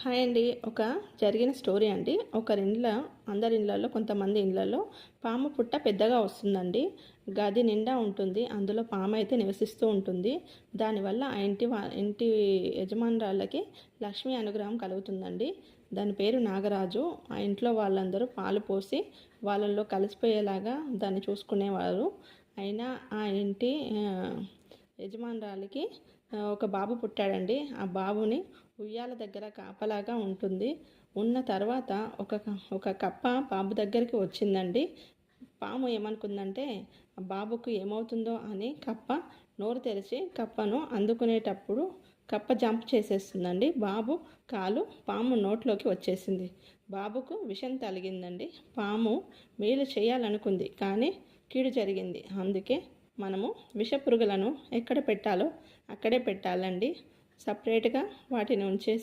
Hi అండి. జరిగిన story అండి. అందరి ఇళ్ళల్లో కొంతమంది ఇళ్ళల్లో పాము పుట్ట పెద్దగా వస్తుందండి. గది నిండా ఉంటుంది. అందులో పాము అయితే నివసిస్తూ ఉంటుంది. దానివల్ల ఇంటి యజమానురాళ్ళకి లక్ష్మీ అనుగ్రహం కలుగుతుందండి. దాని పేరు నాగరాజు. ఆ ఇంట్లో వాళ్ళందరూ పాలు పోసి వాళ్ళల్లో కలిసిపోయేలాగా దాన్ని చూసుకునేవారు. అయినా ఆ ఇంటి యజమానురాలికి ఒక బాబు పుట్టాడండి. ఆ బాబుని ఉయ్యాల దగ్గర కాపలాగా ఉంటుంది. ఉన్న తర్వాత ఒక కప్ప బాబు దగ్గరికి వచ్చిందండి. పాము ఏమనుకుందంటే ఆ బాబుకు ఏమవుతుందో అని కప్ప నోరు తెరిచి కప్పను అందుకునేటప్పుడు కప్ప జంప్ చేసేస్తుందండి. బాబు కాలు పాము నోట్లోకి వచ్చేసింది. బాబుకు విషం తగిలిందండి. పాము మేలు చేయాలనుకుంది, కానీ కీడు జరిగింది. అందుకే మనము విషపురుగులను ఎక్కడ పెట్టాలో అక్కడే పెట్టాలండి. సపరేట్గా వాటిని ఉంచేసి